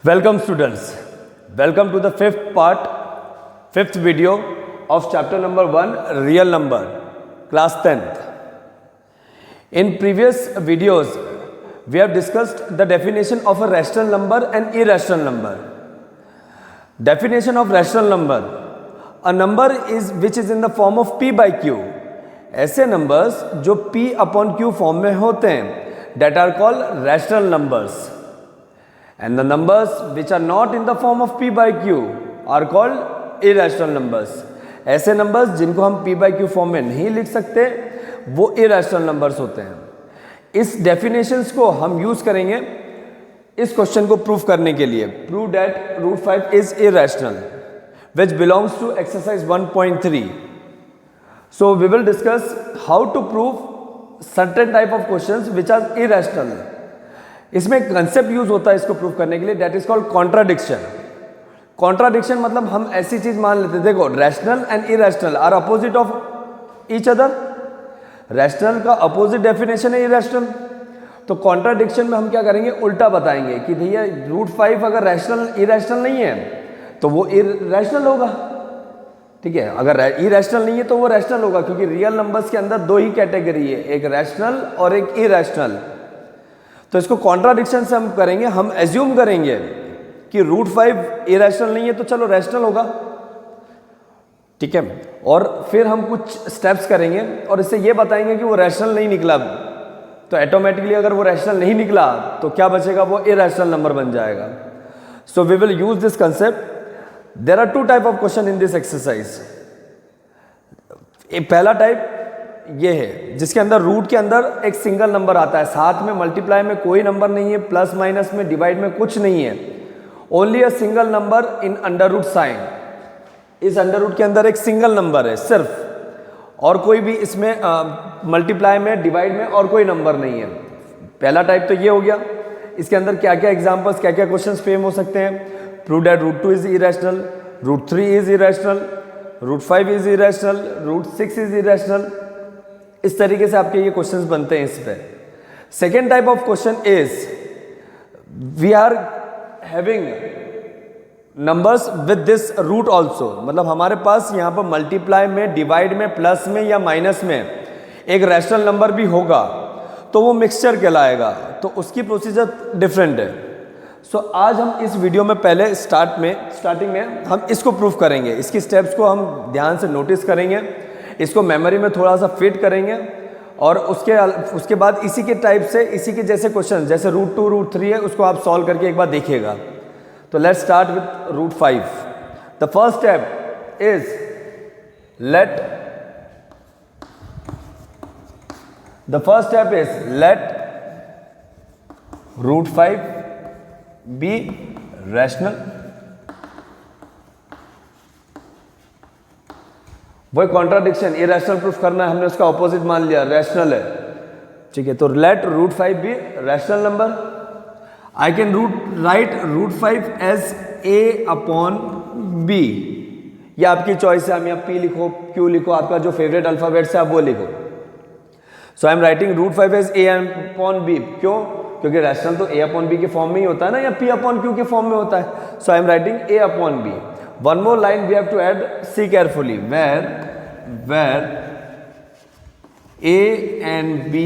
Welcome students, welcome to the fifth video of chapter number 1 real number class 10th. In previous videos we have discussed the definition of a rational number and irrational number. Definition of rational number: a number is which is in the form of p by q. ऐसे numbers जो p upon q form में होते हैं that are called rational numbers. And the numbers which are not in the form of p by q are called irrational numbers. ऐसे numbers जिनको हम p by q form में नहीं लिख सकते वो irrational numbers होते हैं. इस definitions को हम यूज करेंगे इस क्वेश्चन को प्रूफ करने के लिए. Prove that root 5 is irrational, which belongs to exercise 1.3. So we will discuss how to prove certain type of questions which are irrational. इसमें कंसेप्ट यूज होता है इसको प्रूव करने के लिए, that is called contradiction. Contradiction मतलब हम ऐसी चीज मान लेते हैं, देखो rational and irrational are opposite of each other. Rational का अपोजिट डेफिनेशन है इरेशनल. तो कॉन्ट्राडिक्शन में हम क्या करेंगे, उल्टा बताएंगे कि भैया रूट 5 अगर रैशनल इरेशनल नहीं है तो वो इरेशनल होगा. ठीक है, अगर इरेशनल नहीं है तो वो रैशनल होगा, क्योंकि रियल नंबर्स के अंदर दो ही कैटेगरी है, एक रैशनल और एक इरेशनल. तो इसको कॉन्ट्राडिक्शन से हम करेंगे, हम एज्यूम करेंगे कि रूट 5 इरेशनल नहीं है तो चलो रैशनल होगा. ठीक है, और फिर हम कुछ स्टेप्स करेंगे और इससे ये बताएंगे कि वो रैशनल नहीं निकला, तो ऑटोमेटिकली अगर वो रैशनल नहीं निकला तो क्या बचेगा, वो इरेशनल नंबर बन जाएगा. So we will use this concept. There are two type of question in this exercise. पहला टाइप ये है जिसके अंदर रूट के अंदर एक सिंगल नंबर आता है, साथ में मल्टीप्लाई में कोई नंबर नहीं है, प्लस माइनस में डिवाइड में कुछ नहीं है, only a single number in under root sign. इस अंडर रूट के अंदर एक सिंगल नंबर है सिर्फ, और कोई भी इसमें मल्टीप्लाई में डिवाइड में और कोई नंबर नहीं है. पहला टाइप तो ये हो गया. इसके अंदर क्या क्या एग्जाम्पल्स, क्या क्या क्वेश्चन फ्रेम हो सकते हैं. Prove that root 2 is irrational, root 3 is irrational, root 5 is irrational, root 6 is irrational. इस तरीके से आपके ये क्वेश्चंस बनते हैं इस पे. Second type of question is we are having numbers with this root also. मतलब हमारे पास यहाँ पर मल्टीप्लाई में, डिवाइड में, प्लस में या माइनस में एक रैशनल नंबर भी होगा तो वो मिक्सचर कहलाएगा. तो उसकी प्रोसीजर डिफरेंट है. सो आज हम इस वीडियो में पहले स्टार्टिंग में हम इसको प्रूफ करेंगे. इसकी स्टेप्स को हम ध्यान से नोटिस करेंगे, इसको मेमोरी में थोड़ा सा फिट करेंगे, और उसके बाद इसी के टाइप से, इसी के जैसे क्वेश्चन जैसे रूट 2 रूट 3 है उसको आप सॉल्व करके एक बार देखिएगा. तो let's start with root 5. The first step is let root 5 be rational. वही कॉन्ट्राडिक्शन, इरेशनल प्रूफ करना है, हमने उसका ऑपोजिट मान लिया, रैशनल है. ठीक है, तो let root 5 be rational number. I can write root 5 as a upon b. ये आपकी चॉइस है, हम यहाँ p लिखो, q लिखो, आपका जो फेवरेट अल्फाबेट्स है आप वो लिखो. So I am writing root 5 as a upon b. क्यों? क्योंकि रैशनल तो a अपॉन b के फॉर्म में ही होता है ना, या p अपॉन q के फॉर्म में होता है. So I am writing a upon b. One more line we have to add, see carefully, where a and b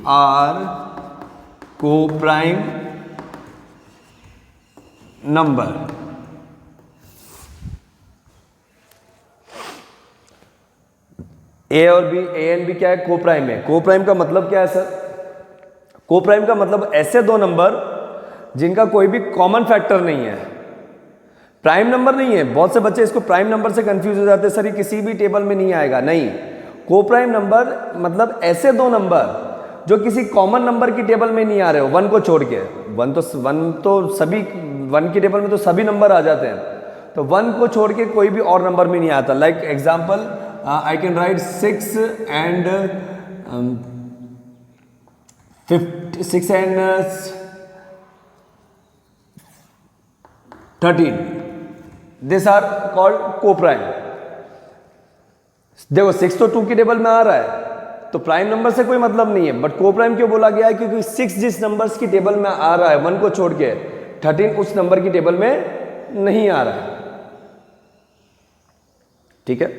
are co-prime number. a और b, a and b क्या है, co-prime है. Co-prime का मतलब क्या है सर? को-प्राइम का मतलब ऐसे दो नंबर जिनका कोई भी कॉमन फैक्टर नहीं है, प्राइम नंबर नहीं है. बहुत से बच्चे इसको प्राइम नंबर से कंफ्यूज हो जाते हैं, सर ये किसी भी टेबल में नहीं आएगा. नहीं, को प्राइम नंबर मतलब ऐसे दो नंबर जो किसी कॉमन नंबर की टेबल में नहीं आ रहे हो, वन को छोड़ के. वन तो सभी, वन की टेबल में तो सभी नंबर आ जाते हैं, तो वन को छोड़ के कोई भी और नंबर में नहीं आता. Like example, I can write 6 and 13. This are called coprime. देखो 6 तो 2 की टेबल में आ रहा है तो प्राइम नंबर से कोई मतलब नहीं है, बट को-प्राइम क्यों बोला गया है? क्योंकि 6 जिस नंबर्स की टेबल में आ रहा है 1 को छोड़ के, 13 उस नंबर की टेबल में नहीं आ रहा है, ठीक है।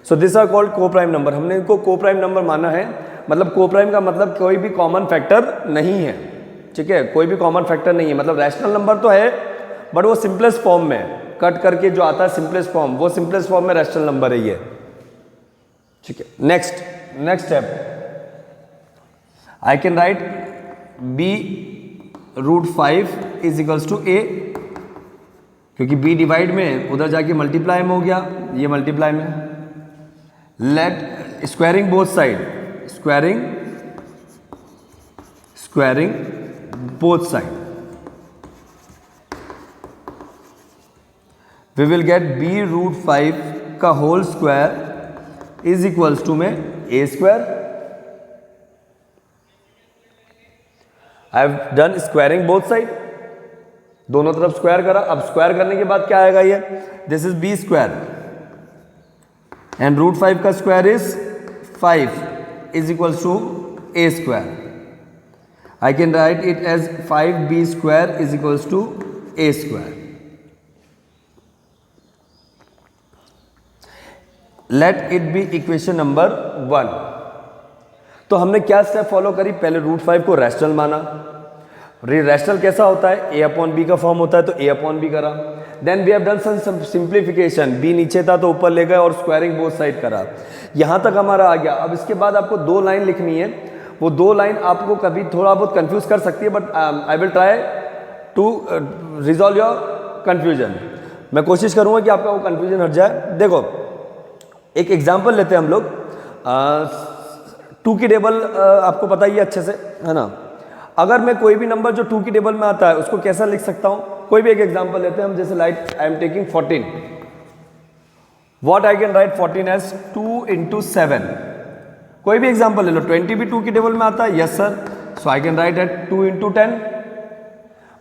सो दिस आर कॉल्ड को प्राइम नंबर। हमने इनको को प्राइम नंबर माना है, मतलब को प्राइम का मतलब कोई भी कॉमन फैक्टर नहीं है, ठीक है, कोई भी कॉमन फैक्टर नहीं है, मतलब रैशनल नंबर तो है बट वो सिंपलेस्ट फॉर्म में कट करके जो आता है सिंपलेस्ट फॉर्म, वो सिंपलेस्ट फॉर्म में रैशनल नंबर है ये, ठीक है। Next step, I can write b √5 is equals to a, क्योंकि b डिवाइड में उधर जाके मल्टीप्लाई में हो गया, ये मल्टीप्लाई में। Let squaring both side, squaring both side, we will get b √5 का whole square is equals to में a square. I have done squaring both side, दोनों तरफ स्क्वायर करा। अब स्क्वायर करने के बाद क्या आएगा, ये this is b square and √5 का square is 5 is equals to a square. I can write it as 5b square is equals to a square. Let it be equation number 1। तो हमने क्या स्टेप फॉलो करी, पहले √5 को rational माना। Rational कैसा होता है, a/b का फॉर्म होता है, तो a/b करा। Then we have done some simplification, b नीचे था तो ऊपर ले गए और स्क्वायरिंग बोथ साइड करा, यहां तक हमारा आ गया। अब इसके बाद आपको 2 लाइन लिखनी है, वो 2 लाइन आपको कभी थोड़ा बहुत कंफ्यूज कर सकती है, but I will try to resolve your confusion. मैं कोशिश करूंगा कि आपका वो कंफ्यूजन हट जाए। देखो एक एग्जाम्पल लेते हैं हम लोग, 2 की टेबल आपको पता ही है अच्छे से, है ना। अगर मैं कोई भी नंबर जो 2 की टेबल में आता है उसको कैसा लिख सकता हूं, कोई भी एक एग्जांपल लेते हैं हम, जैसे like I am taking 14, what I can write 14 as 2 × 7। कोई भी एग्जांपल ले लो, 20 भी 2 की टेबल में आता है, yes sir, so I can write at 2 × 10।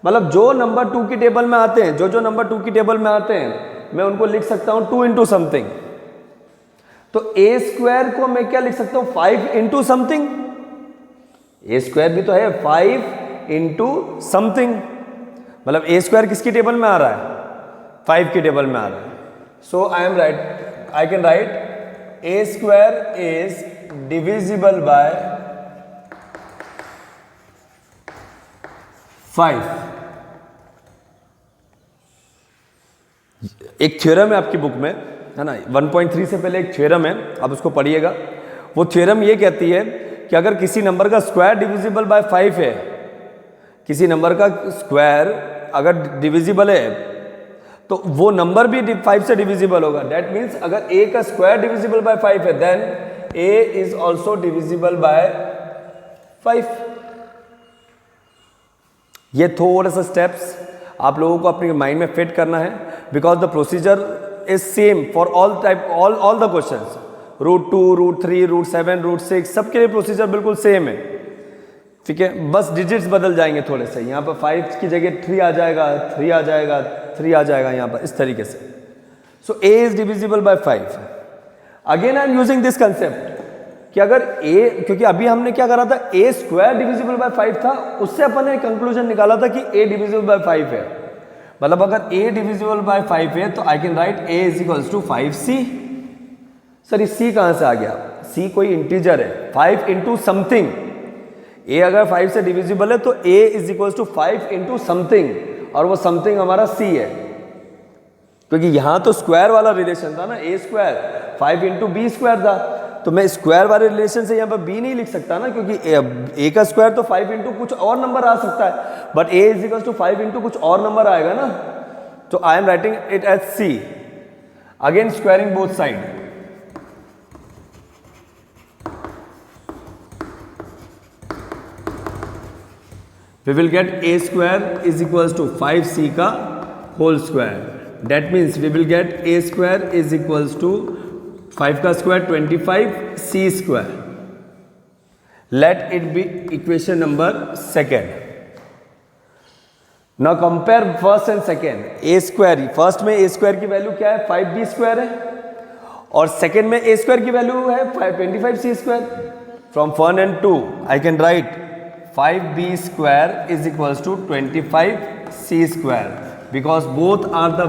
मतलब जो नंबर 2 की टेबल में आते हैं, जो नंबर 2 की टेबल में आते हैं, मैं उनको लिख सकता हूं 2 × समथिंग। तो a स्क्वायर को मैं क्या लिख सकता हूं, 5 × समथिंग। a स्क्वायर भी तो है 5 × समथिंग, मतलब a स्क्वायर किसकी टेबल में आ रहा है, 5 की टेबल में आ रहा है। So I can write a square is divisible by 5। एक थ्योरम है आपकी बुक में, है ना, 1.3 से पहले एक थ्योरम है, आप उसको पढ़िएगा। वो थ्योरम ये कहती है कि अगर किसी नंबर का स्क्वायर डिविजिबल बाय 5 है, किसी नंबर का स्क्वायर अगर डिविजिबल है तो वो नंबर भी 5 से डिविजिबल होगा। दैट मीन्स अगर a का स्क्वायर डिविजिबल बाय 5 है, then a is also divisible by 5। ये थोड़ा सा स्टेप्स आप लोगों को अपने माइंड में फिट करना है, because the procedure is same for all the questions. √2, √3, √7, √6 सबके लिए प्रोसीजर बिल्कुल सेम है, ठीक है, बस डिजिट्स बदल जाएंगे थोड़े से। यहाँ पर 5 की जगह 3 आ जाएगा, 3 आ जाएगा, 3 आ जाएगा यहाँ पर, इस तरीके से। सो a is divisible by 5। Again I am using this concept कि अगर a, क्योंकि अभी हमने क्या करा था, a स्क्वायर डिविजिबल बाय 5 था, उससे अपन ने कंक्लूजन निकाला था कि a डिविजिबल बाय 5 है। मतलब अगर a डिविजिबल बाय 5 है तो I can write a is equals to 5c। Sir ये c कहां से आ गया, c कोई इंटीजर है, 5 × समथिंग। a अगर 5 से डिविजिबल है तो a is equals to 5 × something, और वो समथिंग हमारा c है, क्योंकि यहां तो स्क्वायर वाला रिलेशन था ना, a स्क्वायर 5 × b स्क्वायर था, तो मैं स्क्वायर वाले रिलेशन से यहाँ पर b नहीं लिख सकता ना, क्योंकि a का स्क्वायर तो 5 × कुछ और नंबर आ सकता है, but a is equals to 5 × कुछ और नंबर आएगा ना, तो I am writing it as c। Again squaring both side, we will get a square is equals to 5c का whole square. That means we will get a square is equals to 5 का square 25c square. Let it be equation number 2. Now compare first and second. a square, first में a square की value क्या है, 5b square है, और second में a square की value है 25c square. From 1 and 2 I can write 5b square is equals to 25 C square, because both are the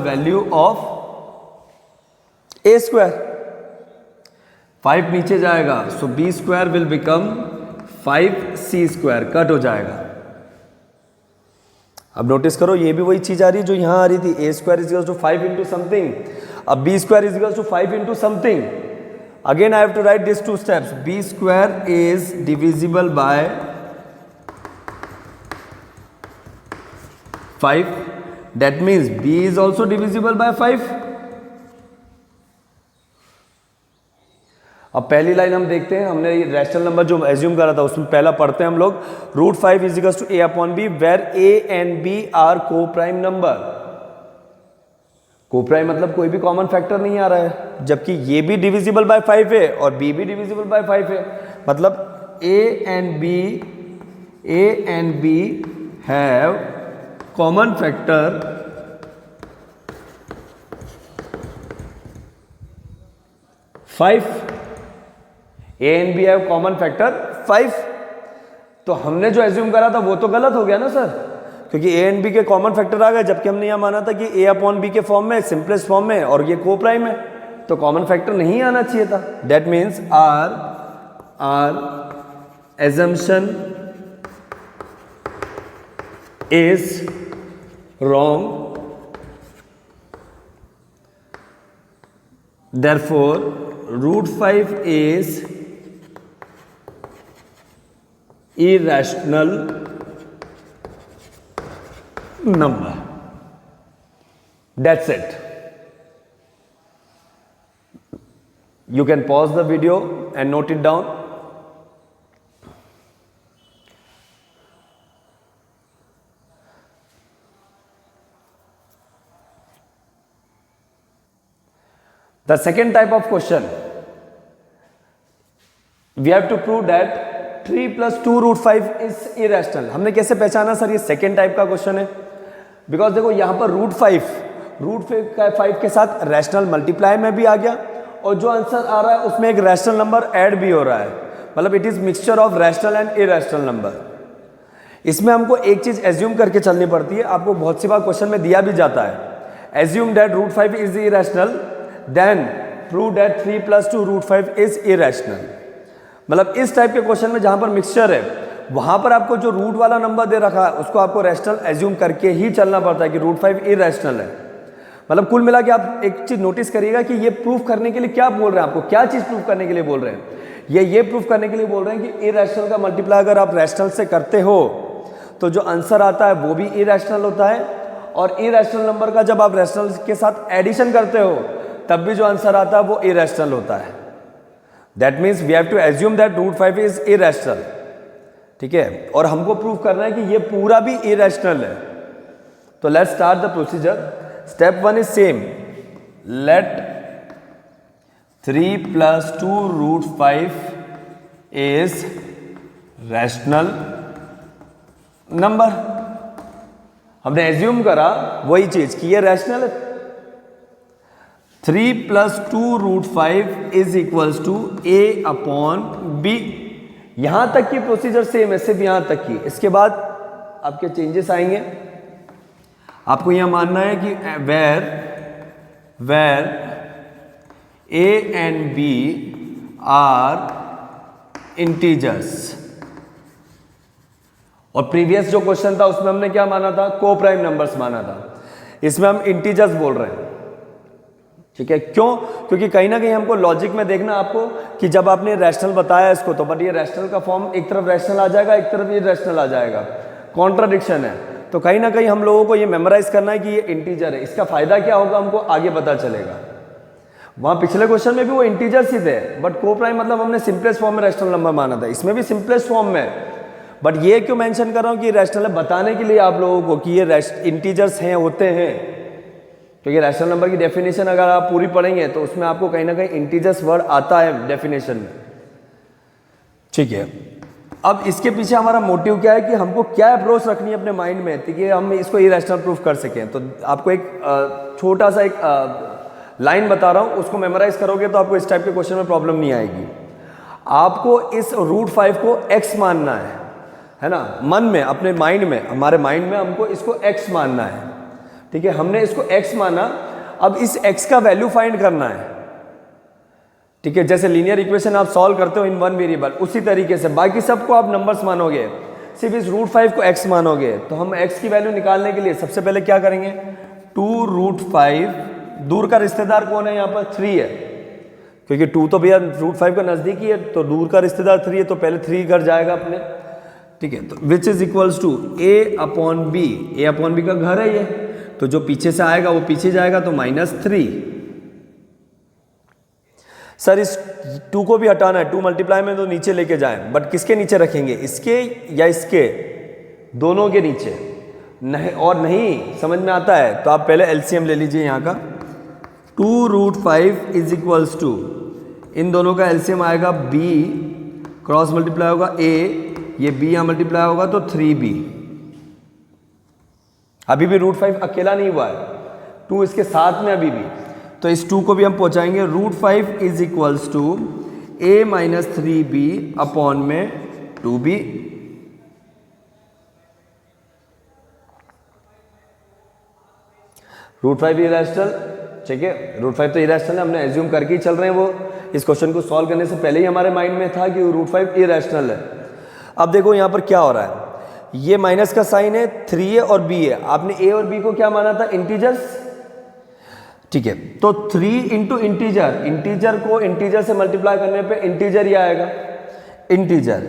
value of A square. 5 नीचे जाएगा, so B square will become 5c square, cut हो जाएगा। अब notice करो, ये भी वही चीज आ रही है जो यहां आ रही थी, A square is equal to 5 into something, अब B square is equal to 5 into something. Again I have to write this 2 steps, B square is divisible by 5, that means b is also divisible by 5। अब पहली line हम देखते हैं, हमने rational number जो assume करा था उसमें पहला पढ़ते हैं हम लोग, √5 is equal to a upon b where a and b are coprime number. Coprime मतलब कोई भी कॉमन फैक्टर नहीं आ रहा है, जबकि ये भी डिविजिबल बाय 5 है और b भी डिविजिबल बाय 5 है, मतलब a and b have common factor 5, a and b have common factor 5। तो हमने जो एज्यूम करा था वो तो गलत हो गया ना सर, क्योंकि a एंड b के कॉमन फैक्टर आ गए, जबकि हमने यहां माना था कि a अपॉन b के फॉर्म में, सिंपलेस्ट फॉर्म में, और ये को प्राइम है, तो कॉमन फैक्टर नहीं आना चाहिए था। That means our assumption is wrong, therefore √5 is irrational number. That's it. You can pause the video and note it down. The second type of question, we have to prove that 3 plus 2 √5 is irrational। हमने कैसे पहचाना sir ये second type का question है? Because देखो यहां पर √5 के साथ रैशनल मल्टीप्लाई में भी आ गया, और जो आंसर आ रहा है उसमें एक रैशनल नंबर ऐड भी हो रहा है, मतलब it is mixture of rational and irrational number. इसमें हमको एक चीज एज्यूम करके चलनी पड़ती है, आपको बहुत सी बार क्वेश्चन में दिया भी जाता है, assume that √5 is irrational, then prove that 3 plus 2 √5 is irrational. मतलब इस टाइप के क्वेश्चन में जहां पर मिक्सचर है, वहां पर आपको जो रूट वाला नंबर दे रखा है उसको आपको रैशनल एज्यूम करके ही चलना पड़ता है कि √5 इरेशनल है। मतलब कुल मिला के आप एक चीज नोटिस करिएगा कि ये प्रूफ करने के लिए क्या बोल रहे हैं, आपको क्या चीज प्रूफ करने के लिए बोल रहे हैं, ये प्रूफ करने के लिए बोल रहे हैं कि इरेशनल का मल्टीप्लाई अगर आप रैशनल से करते हो तो जो आंसर आता है वो भी इरेशनल होता है, और इरेशनल नंबर का जब आप रैशनल के साथ एडिशन करते हो तब भी जो आंसर आता है वो इरेशनल होता है। That means we have to assume that √5 is irrational, ठीक है, और हमको प्रूव करना है कि ये पूरा भी इरेशनल है। तो let's start the procedure. Step 1 is same, let 3 plus 2 √5 is rational number. हमने एज्यूम करा वही चीज कि ये रैशनल है। 3 plus 2 √5 is equals to a upon b। यहां तक की प्रोसीजर सेम है, सिर्फ यहां तक की, इसके बाद आपके चेंजेस आएंगे। आपको यह मानना है कि where a and b are integers, और प्रीवियस जो क्वेश्चन था उसमें हमने क्या माना था, को प्राइम नंबर्स माना था, इसमें हम इंटीजर्स बोल रहे हैं, ठीक है। क्यों? क्योंकि कहीं ना कहीं हमको लॉजिक में देखना आपको कि जब आपने रैशनल बताया इसको, तो बट ये रैशनल का फॉर्म एक तरफ रैशनल आ जाएगा, एक तरफ इरेशनल आ जाएगा, कॉन्ट्राडिक्शन है। तो कहीं ना कहीं हम लोगों को ये मेमोराइज करना है कि ये इंटीजर है, इसका फायदा क्या होगा हमको आगे पता चलेगा। वहां पिछले क्वेश्चन में भी वो इंटीजर्स ही थे, बट को प्राइम मतलब हमने सिंपलेस्ट फॉर्म में रैशनल नंबर माना था, इसमें भी सिंपलेस्ट फॉर्म में। बट ये क्यों मेंशन कर रहा हूं कि रैशनल है, बताने के लिए आप लोगों को कि ये इंटीजर्स हैं, होते हैं, क्योंकि रैशनल नंबर की डेफिनेशन अगर आप पूरी पढ़ेंगे तो उसमें आपको कहीं ना कहीं इंटीजर्स वर्ड आता है डेफिनेशन में, ठीक है। अब इसके पीछे हमारा मोटिव क्या है कि हमको क्या अप्रोच रखनी है अपने माइंड में कि हम इसको इरेशनल प्रूफ कर सकें। तो आपको एक छोटा सा एक लाइन बता रहा हूं, उसको मेमोराइज करोगे तो आपको इस टाइप के क्वेश्चन में प्रॉब्लम नहीं आएगी। आपको इस √5 को x मानना है, है ना, मन में, अपने माइंड में, हमारे माइंड में हमको इसको x मानना है, ठीक है, हमने इसको x माना, अब इस x का वैल्यू फाइंड करना है, ठीक है, जैसे लीनियर इक्वेशन आप सॉल्व करते हो इन वन वेरिएबल, उसी तरीके से बाकी सबको आप नंबर्स मानोगे, सिर्फ इस √5 को x मानोगे, तो हम x की वैल्यू निकालने के लिए सबसे पहले क्या करेंगे, 2√5, दूर का रिश्तेदार कौन है यहाँ पर, 3 है, क्योंकि 2 तो भैया √5 का नज़दीकी है, तो दूर का रिश्तेदार 3 है, तो पहले 3 घर जाएगा अपने, ठीक है, तो which is equals to a/b, a/b का घर है ये, तो जो पीछे से आएगा वो पीछे जाएगा, तो -3। सर इस 2 को भी हटाना है, 2 मल्टीप्लाई में तो नीचे लेके जाएं, बट किसके नीचे रखेंगे, इसके या इसके, दोनों के नीचे, नहीं और नहीं समझ में आता है तो आप पहले एलसीएम ले लीजिए यहाँ का, 2√5 इज इक्वल्स टू, इन दोनों का एलसीएम आएगा b, क्रॉस मल्टीप्लाई होगा a, ये b यहाँ मल्टीप्लाई होगा तो 3b। अभी भी √5 अकेला नहीं हुआ है, 2 इसके साथ में अभी भी, तो इस 2 को भी हम पहुंचाएंगे, √5 is equals to a-3b upon में 2b। √5 इरेशनल, ठीक है, √5 तो इरेशनल है, हमने एज्यूम करके ही चल रहे हैं, वो इस क्वेश्चन को सॉल्व करने से पहले ही हमारे माइंड में था कि √5 इरेशनल है। अब देखो यहाँ पर क्या हो रहा है, ये माइनस का साइन है, 3 है और b है, आपने a और b को क्या माना था, इंटीजर्स, ठीक है, तो 3 इंटू इंटीजर, इंटीजर को इंटीजर से मल्टीप्लाई करने पे इंटीजर ही आएगा, इंटीजर,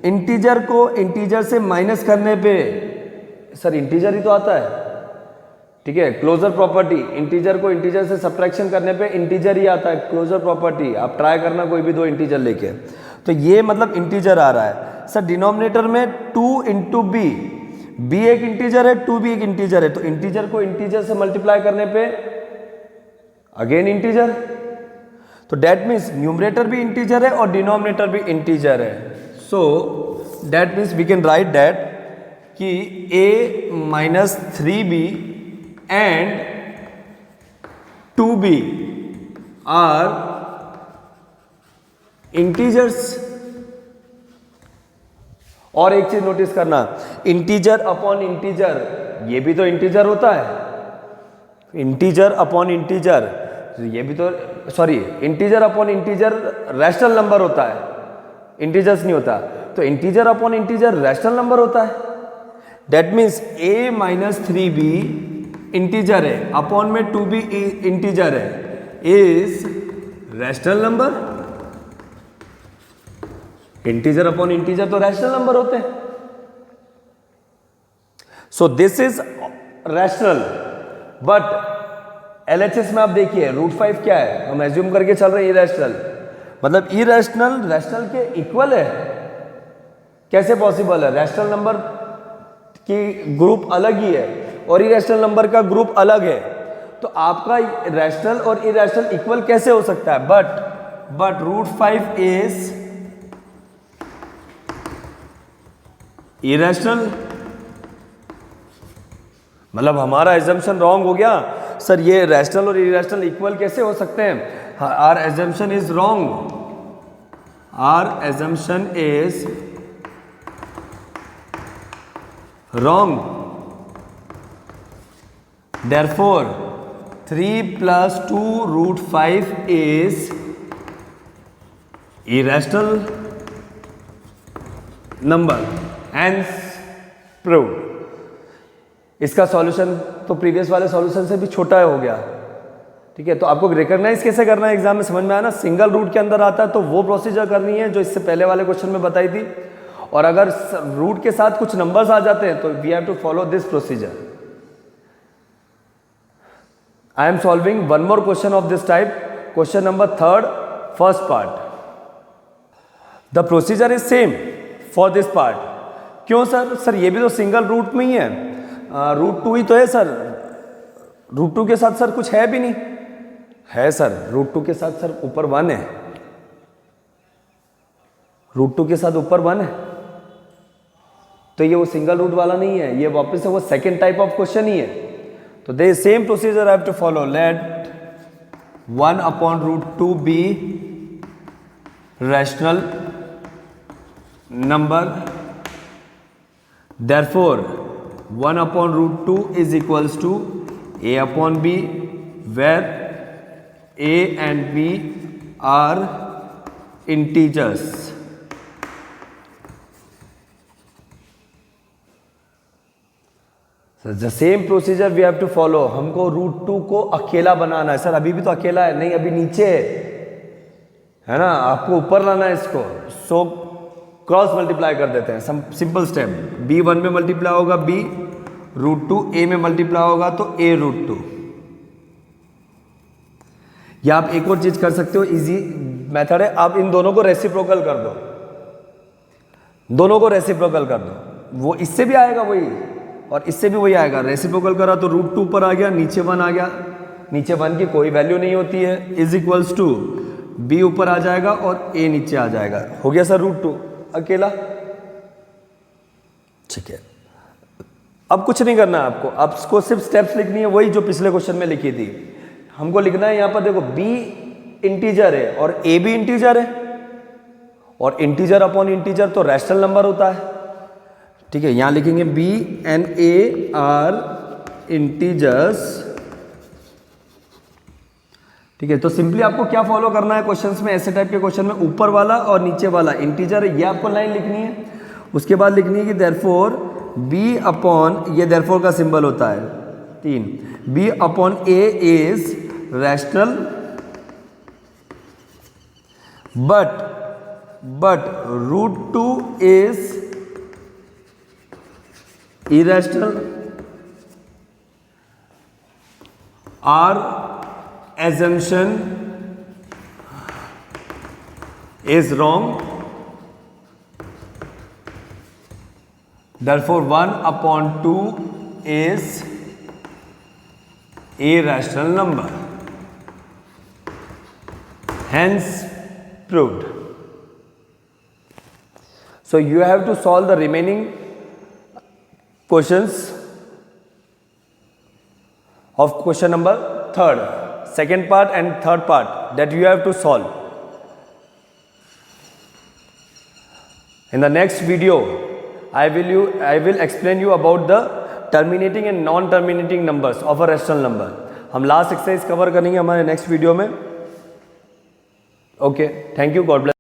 इंटीजर को इंटीजर से माइनस करने पे, सर इंटीजर ही तो आता है, ठीक है, क्लोजर प्रॉपर्टी, इंटीजर को इंटीजर से सब्ट्रैक्शन करने पे इंटीजर ही आता है, क्लोजर प्रॉपर्टी, आप ट्राई करना कोई भी 2 इंटीजर लेके, तो ये मतलब इंटीजर आ रहा है। सर डिनोमिनेटर में 2 इंटू बी, बी एक इंटीजर है, 2b एक इंटीजर है, तो इंटीजर को इंटीजर से मल्टीप्लाई करने पे अगेन इंटीजर, तो डेट मीन्स न्यूमरेटर भी इंटीजर है और डिनोमिनेटर भी इंटीजर है, so that means we can write that कि a-3b and 2b are integers. और एक चीज नोटिस करना, इंटीजर अपॉन इंटीजर, ये भी तो इंटीजर होता है, इंटीजर अपॉन इंटीजर, ये भी तो, sorry, integer upon integer rational number होता है, इंटीजर्स नहीं होता, तो integer upon integer rational number होता है, दैट मीन्स a-3b इंटीजर है, अपॉन में 2b इंटीजर है, is rational number, integer upon integer तो रैशनल नंबर होते हैं, so this is rational, but LHS में आप देखिए √5 क्या है, हम एज्यूम करके चल रहे हैं इरेशनल, मतलब इरेशनल रैशनल के इक्वल है, कैसे पॉसिबल है, रैशनल नंबर की ग्रुप अलग ही है और इरेशनल नंबर का ग्रुप अलग है, तो आपका रैशनल और इरेशनल इक्वल कैसे हो सकता है, बट √5 इज इरेशनल, मतलब हमारा एजम्पशन रॉन्ग हो गया, सर ये रैशनल और इरेशनल इक्वल कैसे हो सकते हैं, our assumption is wrong, our assumption is wrong, therefore 3 + 2√5 is irrational number, hence proved. इसका सॉल्यूशन तो प्रीवियस वाले सॉल्यूशन से भी छोटा हो गया, ठीक है, तो आपको रिकॉग्नाइज कैसे करना है एग्जाम में, समझ में आया ना, सिंगल रूट के अंदर आता है तो वो प्रोसीजर करनी है जो इससे पहले वाले क्वेश्चन में बताई थी, और अगर रूट के साथ कुछ नंबर्स आ जाते हैं तो we have to follow this procedure. I am solving one more question of this type, question number 3, first part. The procedure is same for this part, क्यों सर, सर ये भी तो सिंगल रूट में ही है, √2 ही तो है सर, √2 के साथ सर कुछ है भी नहीं, है सर, √2 के साथ सर ऊपर 1 है, √2 के साथ ऊपर 1 है, तो ये वो सिंगल रूट वाला नहीं है, ये वापस से वो सेकेंड टाइप ऑफ क्वेश्चन ही है, तो the same procedure I have to follow, let 1/√2 B rational number Therefore 1 upon root 2 is equals to a upon b, where a and b are integers. The same procedure we have to follow. हमको root 2 को अकेला बनाना है. Sir अभी भी तो अकेला है. नहीं, अभी नीचे है ना, आपको ऊपर लाना है इसको. सो क्रॉस मल्टीप्लाई कर देते हैं. Simple step. b 1 में मल्टीप्लाई होगा b रूट 2, a में मल्टीप्लाई होगा तो a रूट 2. या आप एक और चीज कर सकते हो, इजी मेथड है. आप इन दोनों को रेसिप्रोकल कर दो. दोनों को रेसिप्रोकल कर दो. वो इससे भी आएगा वही और इससे भी वही आएगा. रेसिप्रोकल करा तो रूट 2 ऊपर आ गया, नीचे 1 आ गया. नीचे 1 की कोई वैल्यू नहीं होती है. इज इक्वल्स टू b ऊपर आ जाएगा और a नीचे आ जाएगा. हो गया सर रूट 2 अकेला. ठीक है, अब कुछ नहीं करना है आपको. आपको सिर्फ स्टेप्स लिखनी है, वही जो पिछले क्वेश्चन में लिखी थी. हमको लिखना है यहां पर देखो, b इंटीजर है और a भी इंटीजर है, और इंटीजर अपॉन इंटीजर तो रैशनल नंबर होता है. ठीक है, यहां लिखेंगे b and a are integers. ठीक है, तो सिंपली आपको क्या फॉलो करना है क्वेश्चंस में, ऐसे टाइप के क्वेश्चन में ऊपर वाला और नीचे वाला इंटीजर है, ये आपको लाइन लिखनी है. उसके बाद लिखनी है कि देयरफॉर b अपॉन, ये देयरफॉर का सिंबल होता है 3, b upon a is rational but root 2 is irrational. Our assumption is wrong. Therefore 1 upon 2 is a rational number. Hence proved. So you have to solve the remaining questions of question number 3rd, second part and third part that you have to solve. In the next video I will explain you about the terminating and non terminating numbers of a rational number. हम last exercise cover करेंगे हमारे next video में. Okay, thank you, God bless.